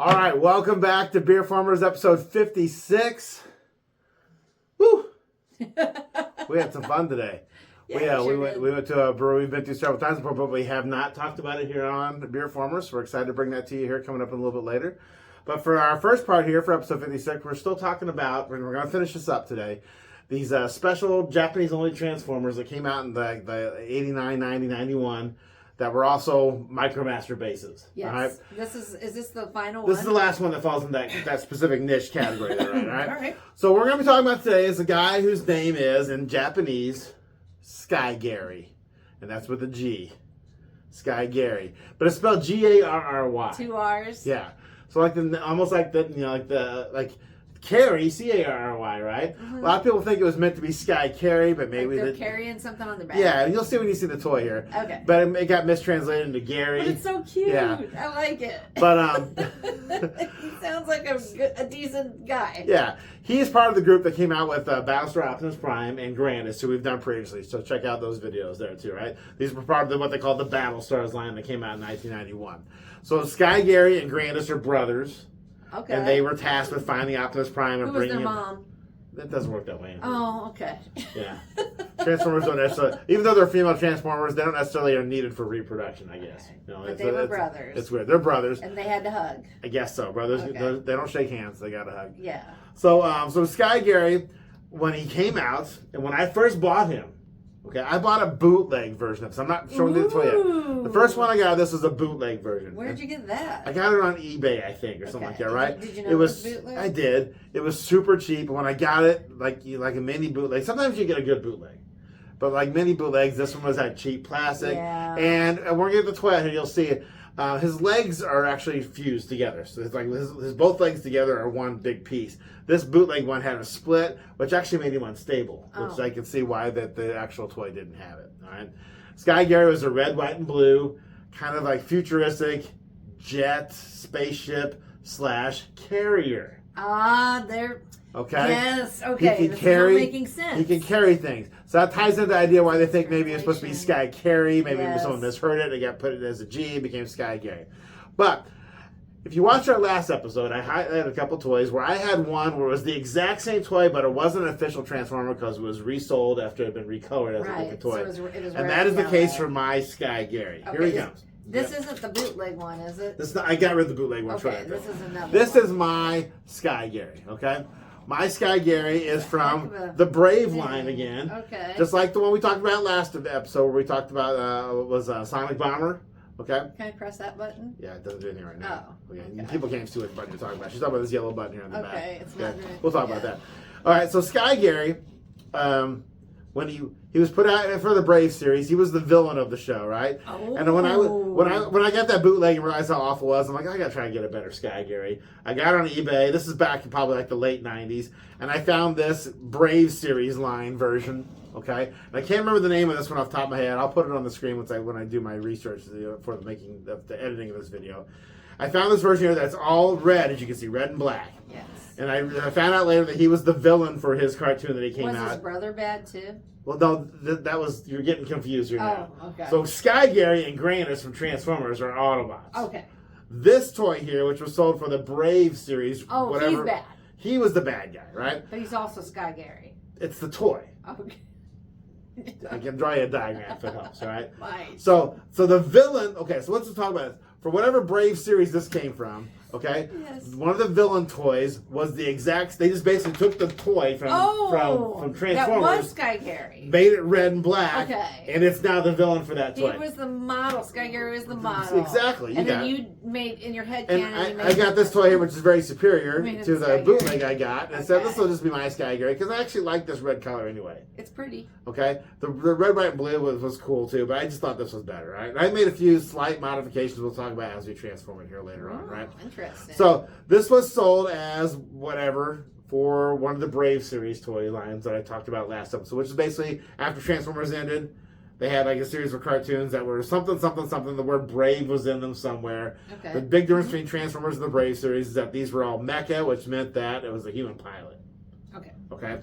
All right, welcome back to BeerFormers episode 56. Woo! We had some fun today. Yeah, we went to a brewery we've been to several times before, but we have not talked about it here on BeerFormers. We're excited to bring that to you here coming up a little bit later. But for our first part here, for episode 56, we're still talking about, and we're going to finish this up today, these special Japanese-only transformers that came out in the 89, 90, 91 that were also MicroMaster bases. Yes. All right? Is this the final one? This is the last one that falls in that specific niche category there, right? All right. So what we're going to be talking about today is a guy whose name is, in Japanese, Sky Garry. And that's with a G. Sky Garry. But it's spelled Garry. 2 R's. Yeah. So almost like Carry, Carry, right? Mm-hmm. A lot of people think it was meant to be Sky Carry, but maybe they're carrying something on their back. Yeah, you'll see when you see the toy here. Okay. But it got mistranslated into Gary. But it's so cute. Yeah. I like it. But he sounds like a decent guy. yeah, he is part of the group that came out with Battlestar Optimus Prime and Grandis, who we've done previously. So check out those videos there too, right? These were part of what they call the Battlestars line that came out in 1991. So Sky Garry and Grandis are brothers. Okay. And they were tasked with finding Optimus Prime and Who was bringing their him. mom? That doesn't work that way. Oh, okay. Yeah. Transformers don't necessarily, even though they're female Transformers, they don't necessarily are needed for reproduction, I guess. Okay. You know, But they were brothers. It's weird. They're brothers. And they had to hug. I guess so. Brothers, Okay. they don't shake hands. They got to hug. Yeah. So Sky Garry, when he came out, and when I first bought him, okay, I bought a bootleg version of this. I'm not showing you the toy yet. The first one I got, this was a bootleg version. Where'd you get that? I got it on eBay, I think, or something like that, right? Did you know it was bootleg? I did. It was super cheap. When I got it, like a mini bootleg, sometimes you get a good bootleg. But like mini bootlegs, this one was that cheap plastic. Yeah. And we're going to get the toy out here, you'll see it. His legs are actually fused together. So it's like his both legs together are one big piece. This bootleg one had a split, which actually made him unstable, which I can see why that the actual toy didn't have it. All right. Sky Garry was a red, white, and blue, kind of like futuristic jet, spaceship / carrier. They're... Okay? Yes, okay. He can this carry, is not making sense. He can carry things. So that ties into the idea why they think maybe it's supposed to be Sky Carry. Maybe someone misheard it. They got put it as a G. It became Sky Garry. But if you watched our last episode, I highlighted a couple toys where I had one where it was the exact same toy, but it wasn't an official Transformer because it was resold after it had been recolored as a different toy. So it was and that is the case for my Sky Garry. Okay, Here he comes. This isn't the bootleg one, is it? I got rid of the bootleg one. Okay, this is another This one. is my Sky Garry, okay? My Sky Garry is from the Brave line again. Okay. Just like the one we talked about last episode where we talked about Sonic Bomber. Okay? Can I press that button? Yeah, it doesn't do anything right now. Oh, Okay. okay. People can't see what button you're talking about. She's talking about this yellow button here on the back. Okay, it's not doing- We'll talk about that. All right, so Sky Garry, when he was put out for the Brave series, he was the villain of the show, right? Oh. And when I got that bootleg and realized how awful it was, I'm like, I gotta try and get a better Sky Garry. I got it on eBay. This is back in probably like the late '90s, and I found this Brave series line version. Okay, and I can't remember the name of this one off the top of my head. I'll put it on the screen when I do my research for the editing of this video. I found this version here that's all red, as you can see, red and black. Yes. And I found out later that he was the villain for his cartoon that he came out. Was his brother bad too? Well, no, that was, you're getting confused here now. Oh, okay. So Sky Garry and Grandis from Transformers are Autobots. Okay. This toy here, which was sold for the Brave series, Oh, he's bad. He was the bad guy, right? But he's also Sky Garry. It's the toy. Okay. I can draw you a diagram if it helps, all right? Right. So the villain, okay, so let's just talk about this. For whatever Brave series this came from, okay? Yes. One of the villain toys was the exact, they just basically took the toy from Transformers. That was Sky Garry. Made it red and black. Okay. And it's now the villain for that toy. He was the model. Sky Garry was the model. Exactly. And then you made, in your head And canon, I got this toy here, which is very superior made it to the Sky bootleg Garry. I got. And I said, Okay. this will just be my Sky Garry, because I actually like this red color anyway. It's pretty. Okay? The red, white, and blue was cool too, but I just thought this was better, right? And I made a few slight modifications we'll talk about as we transform it here later on, right? Interesting. So this was sold as whatever for one of the Brave series toy lines that I talked about last episode, which is basically after Transformers ended, they had like a series of cartoons that were something. The word Brave was in them somewhere. Okay. The big difference between Transformers and the Brave series is that these were all mecha, which meant that it was a human pilot. Okay. Okay.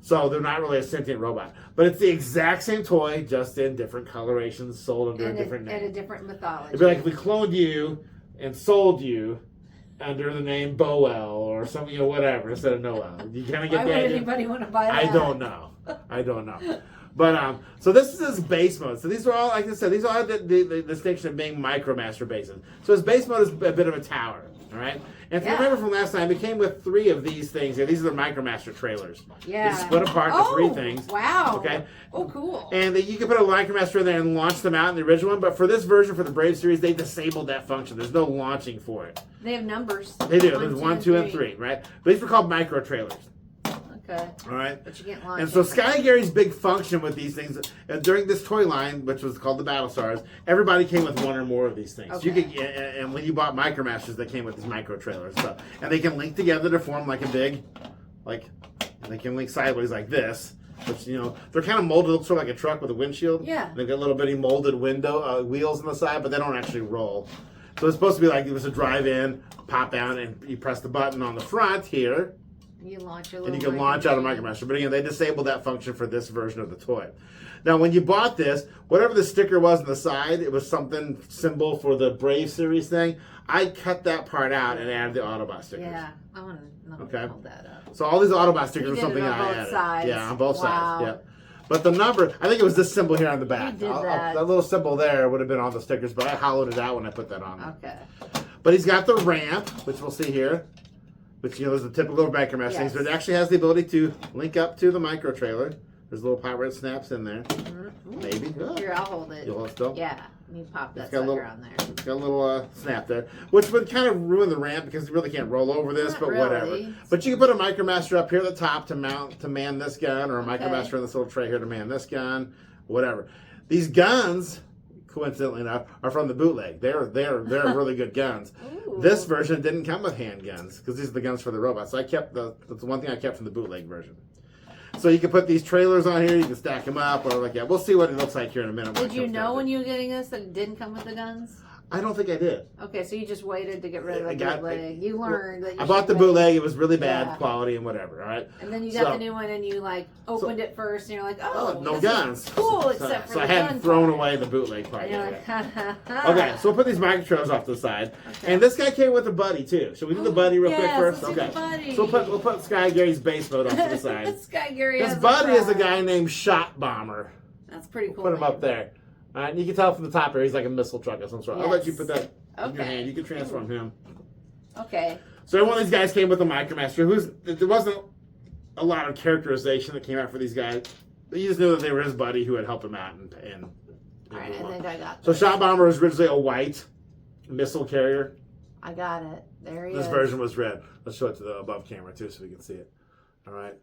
So they're not really a sentient robot. But it's the exact same toy, just in different colorations, sold under a different name. And a different mythology. It'd be like if we cloned you and sold you under the name Boel or something, you know, whatever, instead of Noel. You kind of get Why the would idea. anybody want to buy that? I don't know. I don't know. But so this is his base mode. So these are all, like I said, these are all the distinction of being MicroMaster bases. So his base mode is a bit of a tower. All right. And if you remember from last time, it came with 3 of these things here. These are the MicroMaster trailers. Yeah. They split apart into 3 things. Wow. Okay. Oh, cool. And you can put a MicroMaster in there and launch them out in the original one. But for this version, for the Brave series, they disabled that function. There's no launching for it. They have numbers. They do. There's 1, 2, and 3. Right. But these were called micro trailers. Okay. All right. But you can't launch. And so Sky Garry's big function with these things, during this toy line, which was called the Battle Stars, everybody came with 1 or more of these things. Okay. You could, and when you bought MicroMasters, they came with these micro trailers. So, and they can link together to form like a big, like, and they can link sideways like this. Which, you know, they're kind of molded, sort of like a truck with a windshield. Yeah. They've got little bitty molded window wheels on the side, but they don't actually roll. So it's supposed to be like it was a drive in, pop down, and you press the button on the front here. You launch your And you can launch out of MicroMaster. But again, they disabled that function for this version of the toy. Now, when you bought this, whatever the sticker was on the side, it was something symbol for the Brave series thing. I cut that part out and added the Autobot stickers. Yeah. I want to know Okay. hold that up. So all these Autobot stickers You are did something it on I both added. sides. Yeah, on both Wow. sides. Yeah. But the number, I think it was this symbol here on the back. You did that. That little symbol there would have been on the stickers, but I hollowed it out when I put that on there. Okay. But he's got the ramp, which we'll see here. Which, you know, is the typical MicroMaster things, but it actually has the ability to link up to the micro trailer. There's a little power that snaps in there. Mm-hmm. Maybe. Here, I'll hold it. You'll hold it still? Yeah. You pop that It's got a sucker little- on there. It's got a little snap there, which would kind of ruin the ramp because you really can't roll over this, Not but really. whatever. But you can put a MicroMaster up here at the top to man this gun, or a MicroMaster in this little tray here to man this gun, whatever. These guns, coincidentally enough, are from the bootleg. They're really good guns. Ooh. This version didn't come with handguns because these are the guns for the robots. So I kept that's the one thing I kept from the bootleg version. So you can put these trailers on here. You can stack them up, or like that. We'll see what it looks like here in a minute. Did you know when you were getting this that it didn't come with the guns? I don't think I did. Okay, so you just waited to get rid of I the got- bootleg. You learned that you I bought should the wait. bootleg. It was really bad Yeah. quality and whatever. All right. And then you got So- the new one and you like opened it first and you're like, oh, No this guns. is cool So except for so the I hadn't gun thrown part. away the bootleg part And you're yet. like, ha ha ha. Okay, so we'll put these micro trailers off to the side. Okay. And this guy came with a buddy too. Should we do the buddy real quick Yes, first? let's do Okay. the buddy. So we'll put Sky Garry's base mode off to the side. Sky Garry This has buddy is a flag. guy named Shot Bomber. That's pretty cool. Put him up name. there. All right, and you can tell from the top here he's like a missile truck of some sort. I'll let you Yes. put that in your Okay. hand. You can transform him. Okay. So every one of these guys came with a MicroMaster. There wasn't a lot of characterization that came out for these guys. You just knew that they were his buddy who had helped him out and All right, I think I got So this. Shot Bomber was originally a white missile carrier. I got it. There he This is. version was red. Let's show it to the above camera too so we can see it. All right.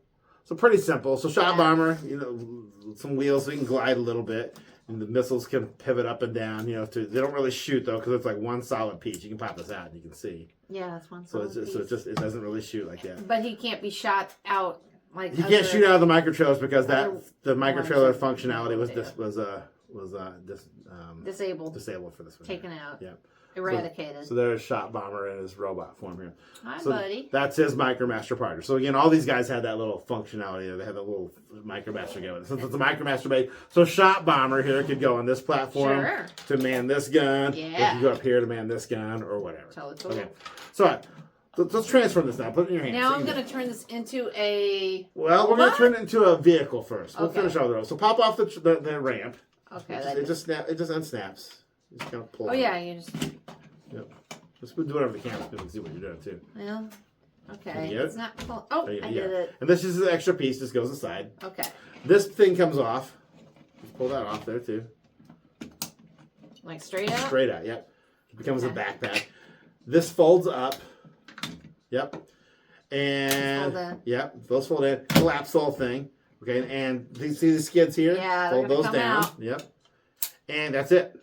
So pretty simple. So Shot Yeah. Bomber, you know, some wheels so you can glide a little bit. And the missiles can pivot up and down, you know, they don't really shoot though because it's like one solid piece. You can pop this out and you can see. Yeah, that's one. So solid piece. it doesn't really shoot like that. But he can't be shot out like. You can't shoot out of the micro trailers because other the micro trailer ones functionality was disabled, disabled for this one. taken out, Yeah. eradicated. So there's Shot Bomber in his robot form here. Hi, So buddy. that's his MicroMaster partner. So again, all these guys had that little functionality there. They had the little MicroMaster go with it. Since it's a MicroMaster base, so Shot Bomber here could go on this platform Sure. to man this gun. Yeah. It could go up here to man this gun or whatever. Totally cool. Okay. So let's transform this now. Put it in your hand. Now So I'm you going to turn this into a. Well, we're going to robot? turn it into a vehicle first. We'll Okay. finish all the rows. So pop off the ramp. Okay. It just unsnaps. You just kind of pull. Oh it. yeah, you just. Yep. Just do whatever the camera so we can see what you're doing too. Well. Can Okay. you get It's it? not. Oh, I did it. And this is an extra piece. Just goes aside. Okay. This thing comes off. Just pull that off there too. Like straight out. Straight out. Yep. It becomes Okay. a backpack. This folds up. Yep. Fold And in. yep, those fold in. Collapse the whole thing. Okay. And do you see the skids here? Yeah, they're Fold gonna those come down. out. Yep. And that's it.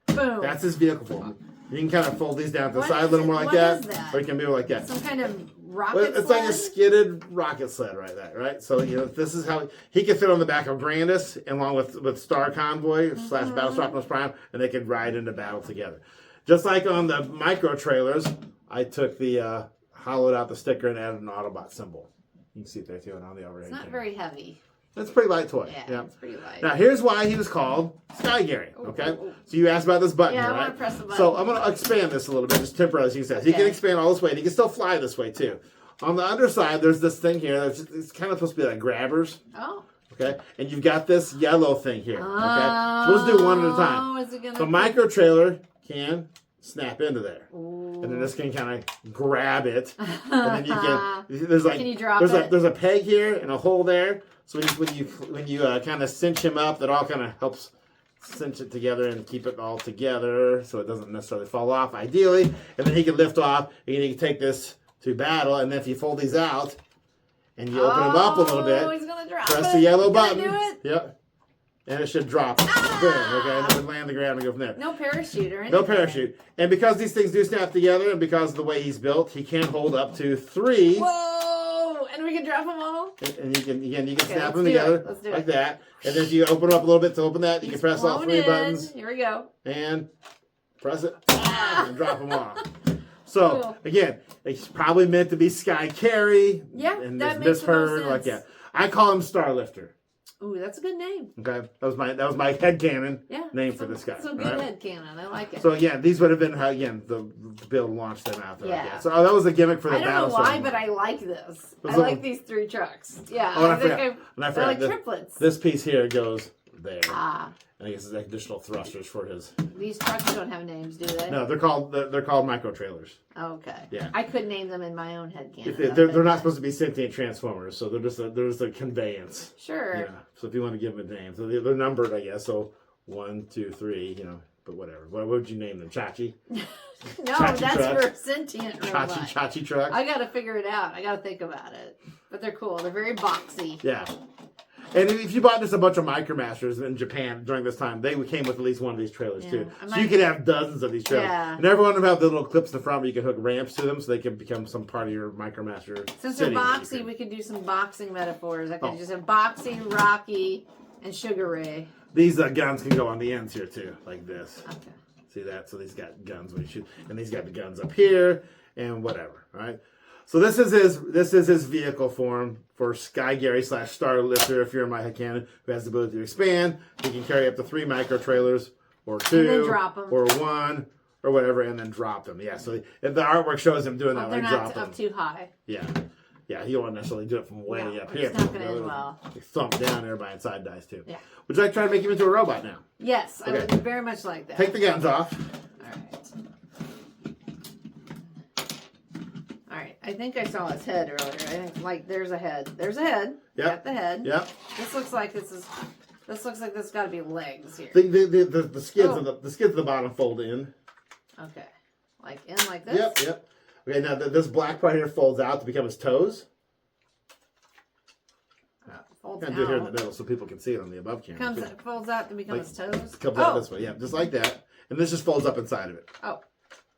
Boom. That's his vehicle form. You can kind of fold these down to the What side a is little it? more like What that, is that? or you can move it like that. Some kind of rocket Well, it's like a sled? skidded rocket sled right there, right? So, you know, this is how he could fit on the back of Grandis along with Star Convoy / Battlestar Optimus Prime, and they could ride into battle together. Just like on the micro trailers, I took the hollowed out the sticker and added an Autobot symbol. You can see it there too, and on the overhead. It's not camera. very heavy. It's a pretty light toy. Yeah, it's pretty light. Now, here's why he was called Sky Garry, okay? So you asked about this button here, I right? want to press the button. So I'm going to expand this a little bit, just temporarily, as you said. He can expand all this way, and he can still fly this way, too. On the underside, there's this thing here. It's kind of supposed to be like grabbers. Oh. Okay? And you've got this yellow thing here, okay? So let's do one at a time. Oh, is it going to... The micro trailer can snap into there. Ooh. And then this can kind of grab it. And then you can... There's like... Can you drop there's a peg here and a hole there. So when you kind of cinch him up, that all kind of helps cinch it together and keep it all together so it doesn't necessarily fall off, ideally. And then he can lift off, and he can take this to battle. And then if you fold these out and you open them up a little bit, he's gonna drop press the yellow button. Do it? Yep. And it should drop. Boom. Okay, and then land the ground and go from there. No parachute or anything. No parachute. And because these things do snap together, and because of the way he's built, he can hold up to 3. Whoa! And we can drop them all? And you can snap them together like that. And then if you open up a little bit to open that, you can press all 3 buttons. Here we go. And press it. And drop them off. So, again, it's probably meant to be Sky Garry. Yeah, and that makes the most sense. Like that. I call him Star Lifter. Ooh, that's a good name. Okay, that was my headcanon name for this guy. That's a good headcanon. I like it. So again, these would have been how the build launched them out there. Yeah. So that was a gimmick for the battle. I don't know why, but I like this. I like these 3 trucks. Yeah. Oh, and I forgot. They're like triplets. This piece here goes there. Ah. And I guess it's additional thrusters for his. These trucks don't have names, do they? No, they're called micro trailers. Okay. Yeah. I could name them in my own headcanon. They're not supposed to be sentient transformers, so they're just a conveyance. Sure. Yeah. So if you want to give them a name, so they're numbered, I guess. So 1, 2, 3. But whatever. What would you name them? Chachi? No, Chachi that's trucks? for sentient robot. Chachi trucks. I gotta figure it out. I gotta think about it. But they're cool. They're very boxy. Yeah. And if you bought just a bunch of Micromasters in Japan during this time, they came with at least one of these trailers too. So you could have dozens of these trailers. Yeah. And every one of them have the little clips in the front where you can hook ramps to them so they can become some part of your Micromaster. Since they're boxy, we could do some boxing metaphors. I could just have Boxy, Rocky, and Sugar Ray. These guns can go on the ends here too, like this. Okay. See that? So these got guns when you shoot. And these got the guns up here and whatever, all right? So this is his vehicle form for Sky Garry / Star Lifter. If you're in my headcanon, who has the ability to expand, he can carry up to 3 micro trailers, or 2, and then drop them. or 1, or whatever, and then drop them. Yeah. So if the artwork shows him doing that, they're like not drop up them. too high. Yeah. Yeah. You don't want to necessarily do it from way up here. It's not going to end well. Thump down, everybody inside dies too. Yeah. Would you like to try to make him into a robot now? Yes, Okay. I would very much like that. Take the guns off. All right, I think I saw his head earlier. I think there's a head. There's a head. Yep. Got the head. Yep. This looks like this got to be legs here. The skids the skids at the bottom fold in. Okay, like this. Yep. Okay, now this black part here folds out to become his toes. Folds Kind of do it here in the middle so people can see it on the above camera. Folds out to become his toes. Comes out this way, yeah, just like that, and this just folds up inside of it. Oh.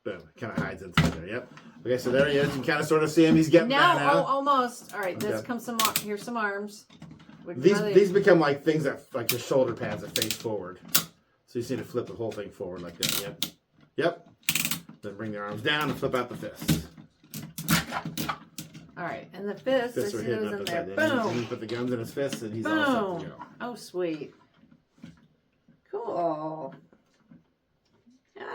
Boom, kind of hides inside there. Yep. Okay, so there he is. You can kind of sort of see him. He's getting there now. Almost. All right, this comes here's some arms. These become like things that like the shoulder pads that face forward. So you see to flip the whole thing forward like that. Yep. Then bring the arms down and flip out the fists. All right, and the fists are hidden up in there. inside Boom. And you put the guns in his fists, and he's all set to go. Oh, sweet. Cool. Yeah,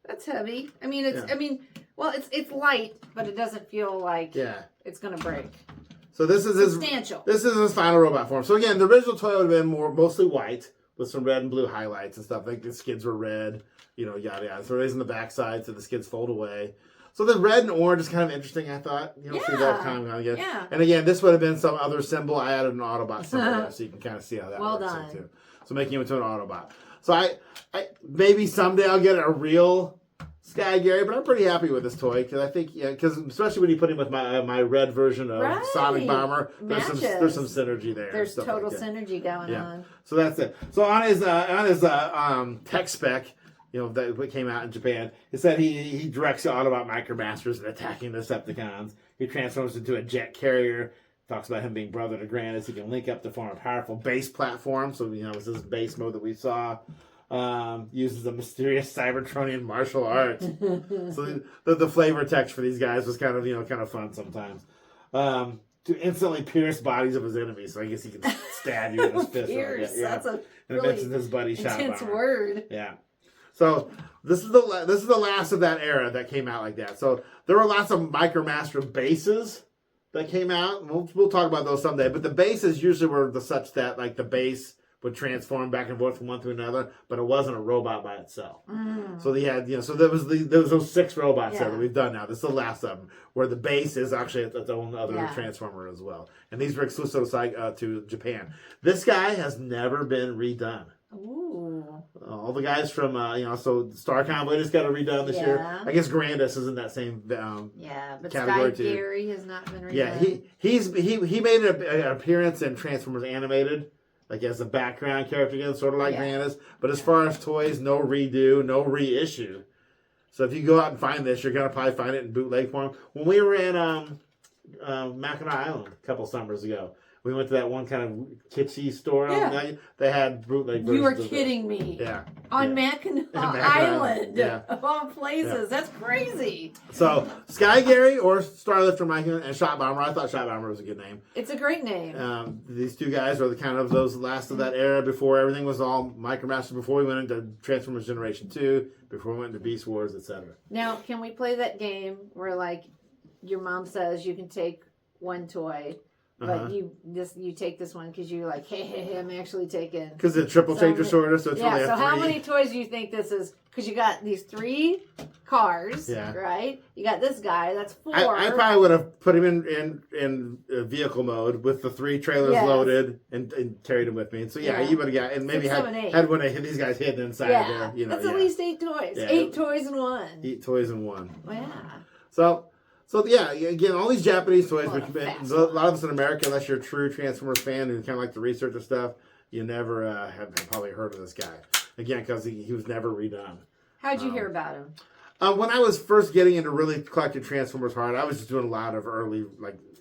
that's heavy. I mean, it's light, but it doesn't feel like it's gonna break. So this is his substantial. This is his final robot form. So again, the original toy would have been mostly white with some red and blue highlights and stuff. Like the skids were red, yada yada. So raising the backside so the skids fold away. So the red and orange is kind of interesting, I thought. You don't see that kind of again. Yeah. And again, this would have been some other symbol. I added an Autobot symbol there, so you can kind of see how that well works done. too. So making him into an Autobot. So I maybe someday I'll get a real Sky Garry, but I'm pretty happy with this toy because I think because especially when you put him with my red version of Sonic Bomber, there's some synergy there. There's total synergy going on. So that's it. So on his tech spec, that came out in Japan, it said he directs the Autobot Micromasters and attacking the Decepticons. He transforms into a jet carrier. Talks about him being brother to Granus. He can link up to form a powerful base platform. So it's this base mode that we saw. Uses a mysterious Cybertronian martial art. So the flavor text for these guys was kind of fun sometimes. to instantly pierce bodies of his enemies. So I guess he can stab you in his fist. Pierce. Yeah. That's a and it mentions his buddy intense Shot word. Yeah. So this is the last of that era that came out like that. So there were lots of MicroMaster bases that came out. And we'll talk about those someday. But the bases usually were such that like the base would transform back and forth from one to another, but it wasn't a robot by itself. So they had, so there was those 6 robots there that we've done now. This is the last of them, where the base is actually its own other transformer as well. And these were exclusive to Japan. This guy has never been redone. Ooh. All the guys from, so Star Convoy just got it redone this year. I guess Grandis is in that same but category Sky too. Garry has not been redone. Yeah, he made an appearance in Transformers Animated. Like as a background character again, sort of like Grandis. But as far as toys, no redo, no reissue. So if you go out and find this, you're going to probably find it in bootleg form. When we were in Mackinac Island a couple summers ago, we went to that one kind of kitschy store. They had bootleg versions. You were kidding me. Yeah. On Mackinac Island. Of all places. That's crazy. So, Sky Garry or Starlifter Mike and Shot Bomber. I thought Shot Bomber was a good name. It's a great name. These 2 guys are the kind of those last of that era before everything was all MicroMaster, before we went into Transformers Generation 2, before we went into Beast Wars, etc. Now, can we play that game where, like, your mom says you can take one toy, but you take this one because you're like, hey, I'm actually taking. Because it's triple changer sorter, so it's really so 3. how many toys do you think this is? Because you got these 3 cars, right? You got this guy, that's 4. I probably would have put him in vehicle mode with the 3 trailers loaded and carried him with me. And so you would have got, and maybe had one of these guys hidden inside there. That's at least 8 toys. 8 toys in one. 8 toys in one. Yeah. So again, all these Japanese toys, a lot of us in America, unless you're a true Transformers fan who kind of like to research the stuff, you never have probably heard of this guy. Again, because he was never redone. How'd you hear about him? When I was first getting into really collecting Transformers hard, I was just doing a lot of early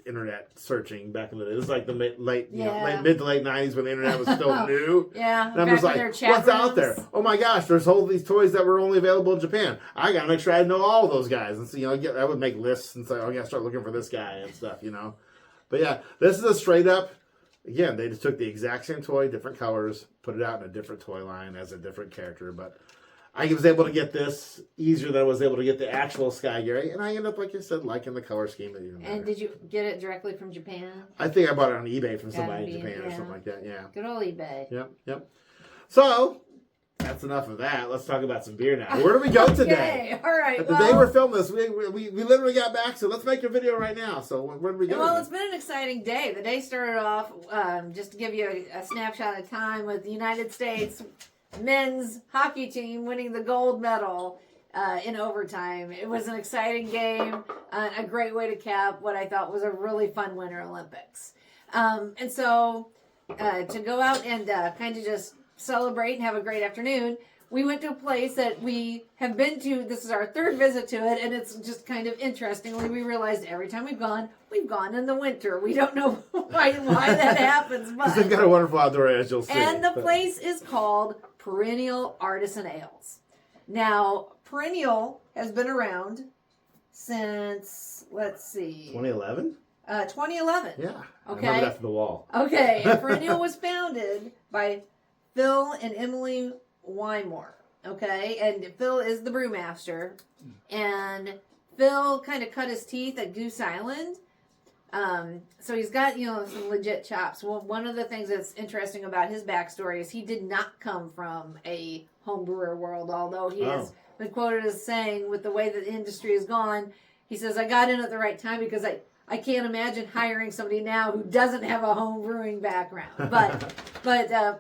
internet searching back in the day. This is like the mid to late '90s when the internet was still new. Yeah, and I'm just like, what's out there? Oh my gosh, there's all these toys that were only available in Japan. I gotta make sure I know all those guys, and so I would make lists and say, I gotta start looking for this guy and stuff, But yeah, this is a straight up. Again, they just took the exact same toy, different colors, put it out in a different toy line as a different character. But I was able to get this easier than I was able to get the actual Sky Garry. And I ended up, like you said, liking the color scheme. And did you get it directly from Japan? I think I bought it on eBay from somebody in Japan or something like that, Good old eBay. Yep. So, that's enough of that. Let's talk about some beer now. Where do we go today? All right. The day we're filming this, we literally got back, so let's make a video right now. So where do we go? Well, it's been an exciting day. The day started off, just to give you a snapshot of time, with the United States men's hockey team winning the gold medal in overtime. It was an exciting game, a great way to cap what I thought was a really fun Winter Olympics. And so to go out and kind of just celebrate and have a great afternoon, we went to a place that we have been to. This is our 3rd visit to it, and it's just kind of interestingly, we realized every time we've gone in the winter. We don't know why that happens, but they've got a wonderful outdoor area, as you'll see. And the place is called Perennial Artisan Ales. Now, Perennial has been around since, let's see, 2011. 2011. Yeah. Okay. I remember that from the wall. Okay. Perennial was founded by Phil and Emily Wymore. Okay. And Phil is the brewmaster. And Phil kind of cut his teeth at Goose Island. So he's got, some legit chops. Well, one of the things that's interesting about his backstory is he did not come from a home brewer world, although he has been quoted as saying, with the way that the industry has gone, he says, I got in at the right time because I can't imagine hiring somebody now who doesn't have a home brewing background. But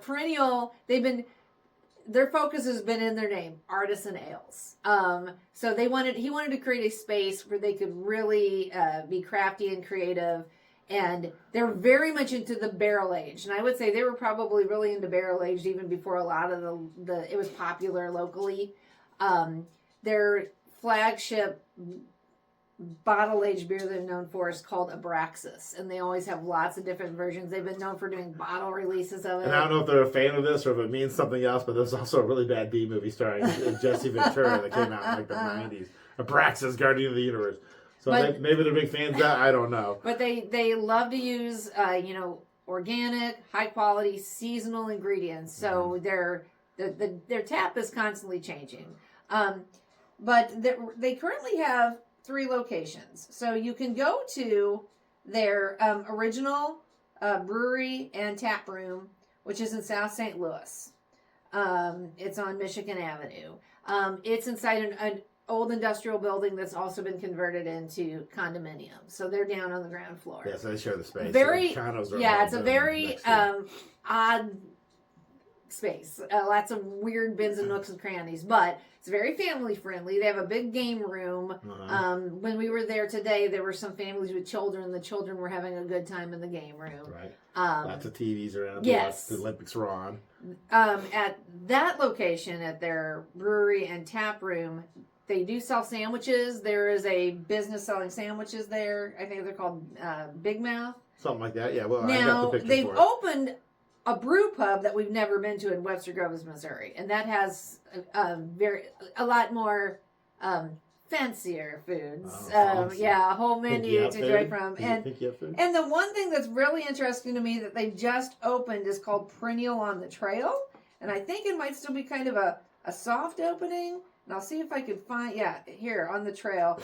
Perennial, their focus has been in their name, Artisan Ales. So he wanted to create a space where they could really be crafty and creative, and they're very much into the barrel aged. And I would say they were probably really into barrel aged even before a lot of it was popular locally. Their flagship bottle-aged beer they're known for is called Abraxas, and they always have lots of different versions. They've been known for doing bottle releases of it. And I don't know if they're a fan of this or if it means something else, but there's also a really bad B movie starring Jesse Ventura that came out in the 90s. Abraxas, Guardian of the Universe. So maybe they're big fans of that. I don't know. But they love to use, organic, high quality, seasonal ingredients. So their tap is constantly changing. But they currently have 3 locations. So you can go to their original brewery and tap room, which is in South St. Louis. It's on Michigan Avenue. It's inside an old industrial building that's also been converted into condominiums. So they're down on the ground floor. Yeah, so they share the space. It's a very odd space. Lots of weird bins and nooks and crannies, but it's very family friendly. They have a big game room. When we were there today, there were some families with children. The children were having a good time in the game room. Right. Lots of TVs around. Yes. The Olympics were on. At that location, at their brewery and tap room, they do sell sandwiches. There is a business selling sandwiches there. I think they're called Big Mouth. Something like that. Yeah. Well, now, I got the picture they've for it. opened a brew pub that we've never been to in Webster Groves, Missouri, and that has a lot more fancier foods. A whole menu to enjoy from. And the one thing that's really interesting to me that they just opened is called Perennial on the Trail, and I think it might still be kind of a soft opening. And I'll see if I can find here on the trail.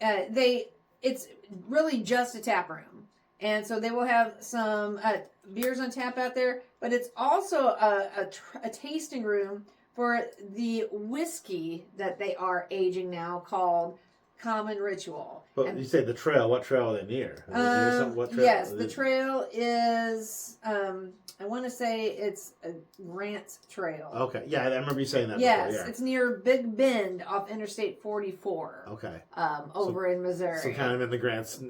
It's really just a tap room. And so they will have some beers on tap out there, but it's also a tasting room for the whiskey that they are aging now called Common Ritual. But you say the trail. What trail are they near? What trail? Yes, the trail is, I want to say it's a Grant Trail. Okay. Yeah, I remember you saying that yes, before. Yeah. It's near Big Bend off Interstate 44. Okay. Over in Missouri. So kind of in the Grants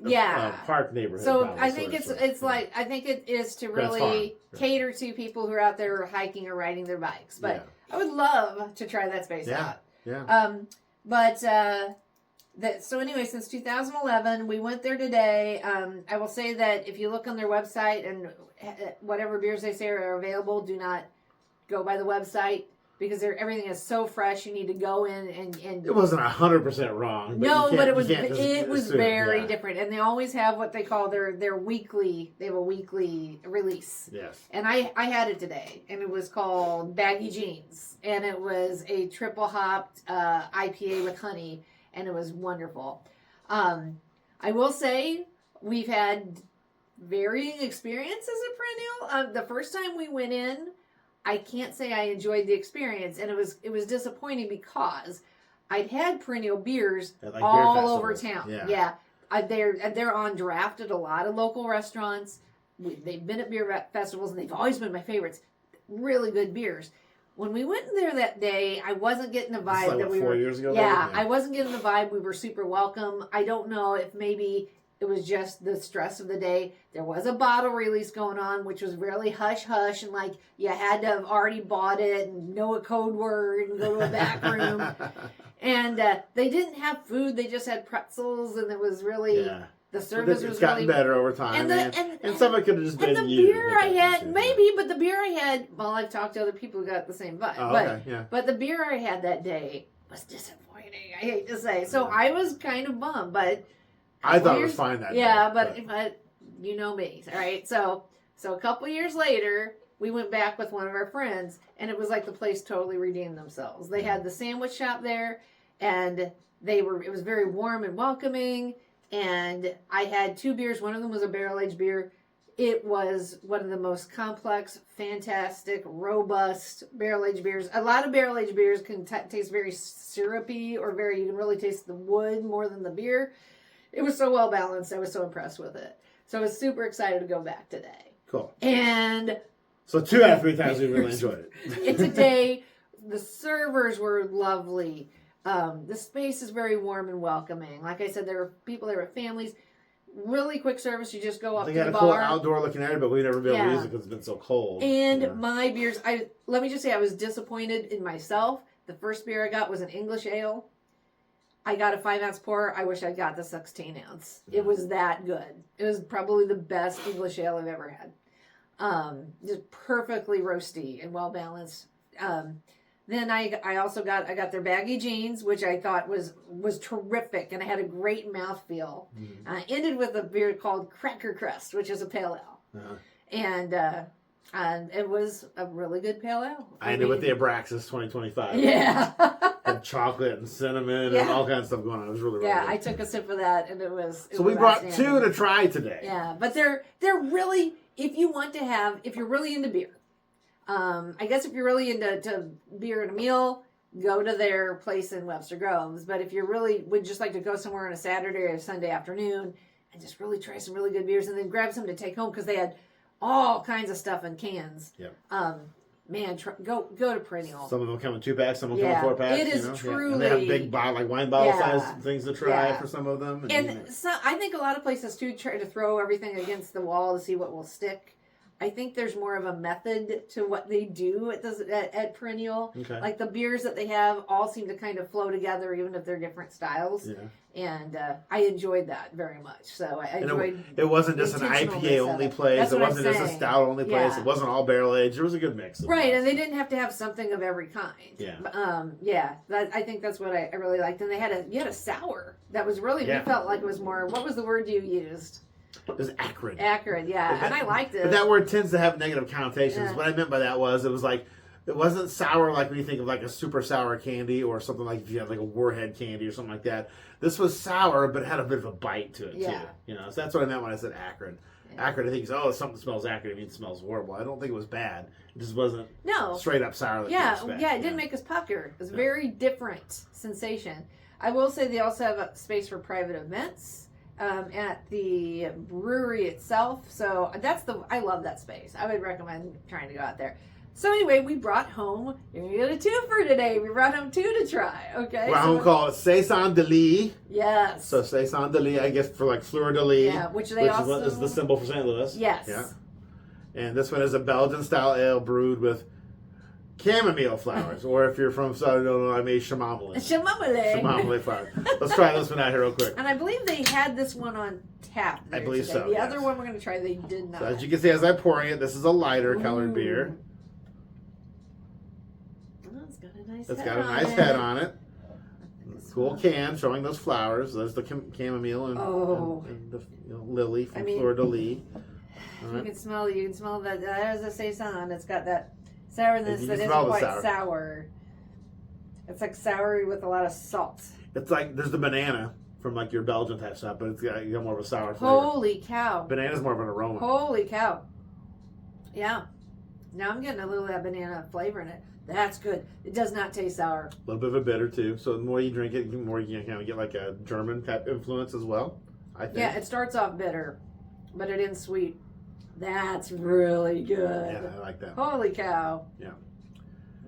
Park neighborhood. So probably, I think I think it is to really cater to people who are out there hiking or riding their bikes. But I would love to try that space out. Yeah. So anyway, since 2011, we went there today. I will say that if you look on their website and whatever beers they say are available, do not go by the website because everything is so fresh. You need to go in and it wasn't 100% wrong. But it was very different, and they always have what they call their weekly. They have a weekly release. Yes. And I had it today, and it was called Baggy Jeans, and it was a triple hopped IPA with honey. And it was wonderful. I will say we've had varying experiences at Perennial. The first time we went in, I can't say I enjoyed the experience, and it was disappointing because I'd had Perennial beers all over town. Yeah. They're on draft at a lot of local restaurants. They've been at beer festivals, and they've always been my favorites. Really good beers. When we went in there that day, I wasn't getting the vibe that we were. 4 years ago. Yeah, I wasn't getting the vibe. We were super welcome. I don't know if maybe it was just the stress of the day. There was a bottle release going on, which was really hush hush, and like you had to have already bought it and know a code word and go to a back room. And they didn't have food; they just had pretzels, and it was really. Yeah. The service was gotten really better over time, and some of it could have just been and the beer I had, but the beer I had. Well, I've talked to other people who got the same vibe, but the beer I had that day was disappointing. I hate to say, so I was kind of bummed, but I thought it was fine that day. Yeah, but you know me, all right? So a couple years later, we went back with one of our friends, and it was like the place totally redeemed themselves. They had the sandwich shop there, and it was very warm and welcoming. And I had 2 beers. One of them was a barrel-aged beer. It was one of the most complex, fantastic, robust barrel-aged beers. A lot of barrel-aged beers can taste very syrupy or you can really taste the wood more than the beer. It was so well-balanced. I was so impressed with it. So I was super excited to go back today. Cool. And so 2 out of 3 times we really enjoyed it. And today, the servers were lovely. The space is very warm and welcoming. Like I said, there were people there with families. Really quick service. You just go up to the bar. They got a cool outdoor looking area, but we've never been able to use it because it's been so cold. And my beers, let me just say I was disappointed in myself. The first beer I got was an English ale. I got a 5-ounce pour. I wish I got the 16-ounce. It was that good. It was probably the best English ale I've ever had. Just perfectly roasty and well balanced. Then I also got their baggy jeans, which I thought was terrific, and it had a great mouthfeel. I ended with a beer called Cracker Crust, which is a pale ale, and it was a really good pale ale. I ended with the Abraxas 2025. Yeah, had chocolate and cinnamon and all kinds of stuff going on. It was really good. I took a sip of that, and it was. So we brought two to try today. Yeah, but they're really, if you're really into beer. I guess if you're really into beer and a meal, go to their place in Webster Groves. But if you really would just like to go somewhere on a Saturday or Sunday afternoon and just really try some really good beers and then grab some to take home because they had all kinds of stuff in cans. Yeah. Man, go to Perennial. Some of them come in 2-packs, some of them come in 4-packs. It is truly. Yeah. And they have big bottle, wine bottle size things to try for some of them. And so I think a lot of places too try to throw everything against the wall to see what will stick. I think there's more of a method to what they do at Perennial. Okay. Like the beers that they have all seem to kind of flow together, even if they're different styles. Yeah. And I enjoyed that very much. So I enjoyed. It wasn't just an IPA only place. It wasn't just a stout only place. It wasn't all barrel aged. There was a good mix. Right, and they didn't have to have something of every kind. Yeah. I think that's what I really liked. And you had a sour that was really. You felt like it was more. What was the word you used? It was acrid. Acrid, yeah. And I liked it. But that word tends to have negative connotations. Yeah. What I meant by that was, it was like, it wasn't sour like when you think of like a super sour candy or something like if you had like a warhead candy or something like that. This was sour, but it had a bit of a bite to it too. You know, so that's what I meant when I said acrid. Yeah. Acrid, I think, if something smells acrid, it means it smells horrible. I don't think it was bad. It just wasn't straight up sour. It didn't make us pucker. It was a very different sensation. I will say they also have a space for private events. At the brewery itself, so I love that space. I would recommend trying to go out there. So anyway, we brought home, you're gonna get a twofer today. We brought home two to try. Okay, well, I'm call it Saison de Lis. Yes. So Saison de Lis, I guess for like Fleur de Lis. Yeah, which also is the symbol for St. Louis. Yes. Yeah. And this one is a Belgian style ale brewed with chamomile flowers, or if you're from Southern Illinois, I made chamomile. Chamomile flowers. Let's try this one out here real quick. And I believe they had this one on tap. I believe today. so. The other one we're going to try, they did not. So as you can see, as I'm pouring it, this is a lighter colored beer. Oh, it's got a nice. Head on it. Cool can showing those flowers. There's the chamomile and the lily from Fleur de Lis. You can smell that. There's a Saison. It's got that sourness that isn't quite sour. It's like soury with a lot of salt. It's like there's the banana from like your Belgian type stuff, but it's got more of a sour flavor. Holy cow! Banana's more of an aroma. Holy cow! Yeah. Now I'm getting a little of that banana flavor in it. That's good. It does not taste sour. A little bit of a bitter too. So the more you drink it, the more you can kind of get like a German type influence as well, I think. Yeah, it starts off bitter, but it ends sweet. That's really good. Yeah, I like that. Holy cow. Yeah.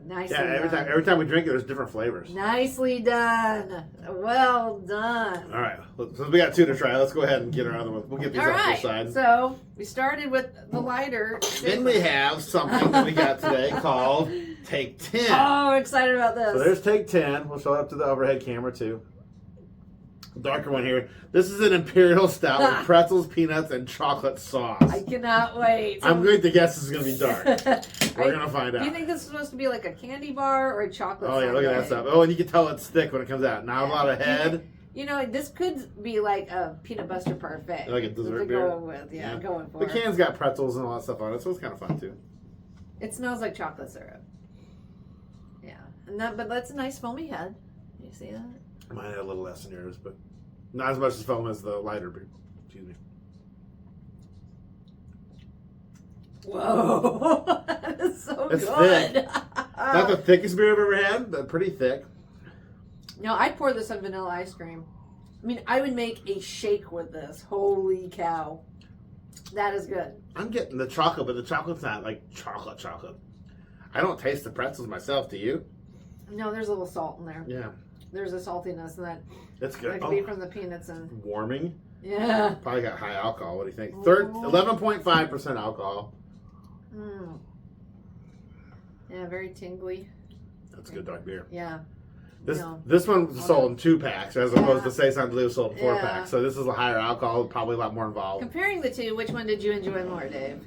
Nicely done. Every time we drink it, there's different flavors. Nicely done. Well done. All right. So we got two to try. Let's go ahead and get our other one. We'll get these off the side. So we started with the lighter. Then we have something that we got today called Take 10. Oh, I'm excited about this. So there's Take 10. We'll show it up to the overhead camera too. Darker one here. This is an imperial stout with pretzels, peanuts, and chocolate sauce. I cannot wait. I'm going to guess this is going to be dark. We're going to find out. Do you think this is supposed to be like a candy bar or a chocolate? Oh yeah, look at that stuff. Oh, and you can tell it's thick when it comes out. Not a lot of head. You know, this could be like a peanut butter parfait. Like a dessert beer. Going with, going for. The can's got pretzels and all that stuff on it, so it's kind of fun too. It smells like chocolate syrup. Yeah, but that's a nice foamy head. You see that? Mine had a little less than yours, but not as much as foam as the lighter beer. Excuse me. Whoa, that is so it's good. Thick. Not the thickest beer I've ever had, but pretty thick. No, I'd pour this on vanilla ice cream. I mean, I would make a shake with this. Holy cow. That is good. I'm getting the chocolate, but the chocolate's not like chocolate. I don't taste the pretzels myself, do you? No, there's a little salt in there. Yeah. There's a saltiness in that. It's good. That could be from the peanuts and... Warming. Yeah. Probably got high alcohol. What do you think? 11.5% alcohol. Yeah, very tingly. That's good dark beer. Yeah. This one was sold in 2-packs as opposed to Saison Blue sold in 4-packs. So this is a higher alcohol, probably a lot more involved. Comparing the two, which one did you enjoy more, Dave?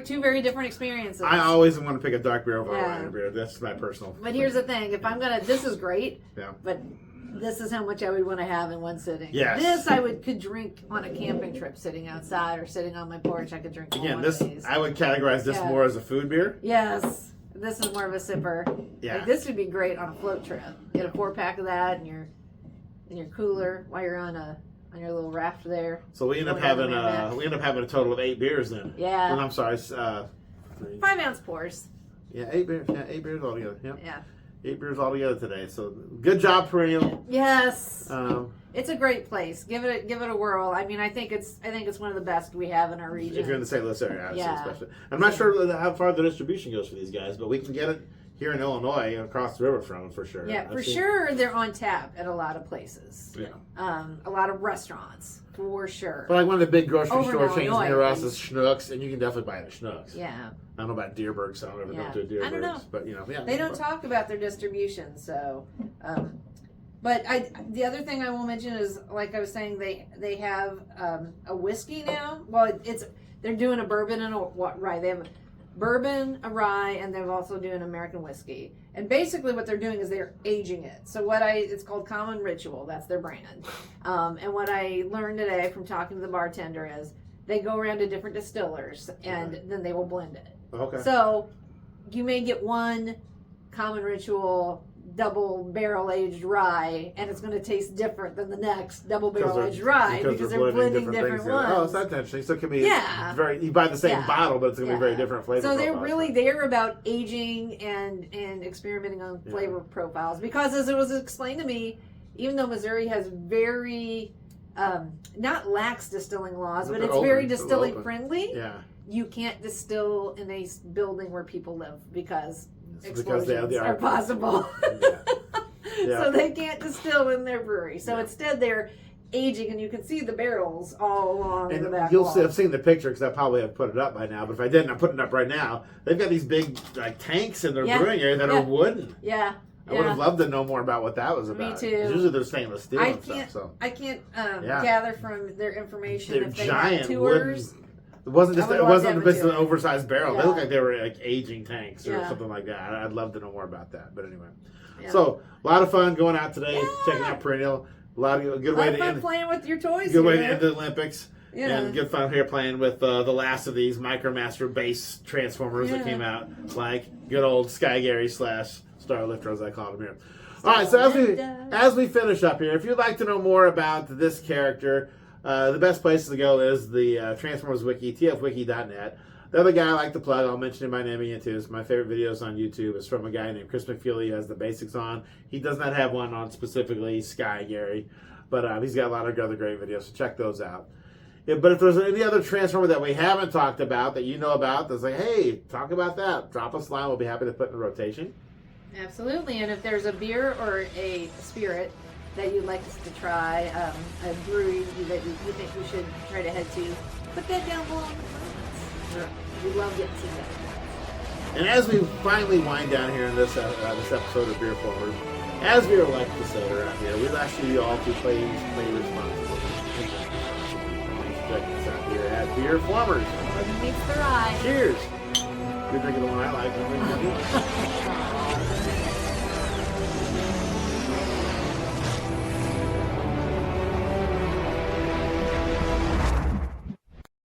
Two very different experiences. I always want to pick a dark beer over a lighter beer. That's my personal. But here's the thing: if I'm gonna, this is great. Yeah. But this is how much I would want to have in one sitting. Yes. This I could drink on a camping trip, sitting outside or sitting on my porch. I could drink. Again, this I would categorize this more as a food beer. Yes. This is more of a sipper. Yeah. Like, this would be great on a float trip. Get a 4-pack of that in your cooler while you're on your little raft there. So we end up having a total of 8 beers then. Yeah. And I'm sorry, 5-ounce pours. Yeah, 8 beers. Yeah, 8 beers altogether. Yep. Yeah. 8 beers altogether today. So good job, Perennial. Yes. It's a great place. Give it a whirl. I mean, I think it's one of the best we have in our region. If you're in the St. Louis area, especially. I'm not sure how far the distribution goes for these guys, but we can get it here in Illinois across the river from them for sure. Yeah, sure they're on tap at a lot of places. Yeah. A lot of restaurants, for sure. But like one of the big grocery Over store in chains Illinois, near us is Schnucks, and you can definitely buy it at Schnucks. Yeah. I don't know about Deerberg, so I don't ever go to a Deerberg. I don't know. But, yeah. They don't talk about their distribution, so... But the other thing I will mention is, like I was saying, they have a whiskey now. Well, they're doing a bourbon and a rye. They have a bourbon, a rye, and they're also doing American whiskey. And basically, what they're doing is they're aging it. So it's called Common Ritual. That's their brand. And what I learned today from talking to the bartender is they go around to different distillers and then they will blend it. Okay. So you may get one Common Ritual double barrel aged rye, and it's going to taste different than the next double barrel aged rye because they're blending different ones. Oh, so that's interesting. So it can be you buy the same bottle, but it's going to be very different flavor. So they're really there about aging and experimenting on flavor profiles, because as it was explained to me, even though Missouri has very not lax distilling laws, but it's very distilling friendly. Yeah. You can't distill in a building where people live because explosions they are possible. Yeah. So they can't distill in their brewery. So instead they're aging, and you can see the barrels all along the back wall. Have seen the picture, because I probably have put it up by now, but if I didn't, I'm putting it up right now. They've got these big tanks in their brewing area that are wooden. Yeah. I would have loved to know more about what that was about. Me too. Usually they're stainless steel and stuff. So I can't gather from their information they're if they giant have tours. Wooden. It wasn't just an tour. oversized barrel. Yeah. They look like they were like aging tanks or something like that. I'd love to know more about that. But anyway, so a lot of fun going out today, checking out Perennial. A good way to end playing with your toys. Good way to end the Olympics. And good fun here playing with the last of these Micromaster base transformers that came out, like good old Sky Garry / Starlifter, as I call them here. All right, so as we finish up here, if you'd like to know more about this character, the best place to go is the Transformers Wiki, tfwiki.net. The other guy I like to plug, I'll mention him by name again too, is my favorite videos on YouTube is from a guy named Chris McFeely who has the basics on. He does not have one on specifically Sky Garry, but he's got a lot of other great videos, so check those out. But if there's any other Transformer that we haven't talked about that you know about, that's like, hey, talk about that, drop us a line. We'll be happy to put in the rotation. Absolutely, and if there's a beer or a spirit that you'd like us to try, a brewery that you think we should try to head to, put that down below in the comments. Sure. We love getting to see that. And as we finally wind down here in this episode of BeerFormers, as we are like the soda around here, we'd ask you all to play responsibly. Check us out here at BeerFormers. Meets the rye. Cheers. You're drinking the one I like.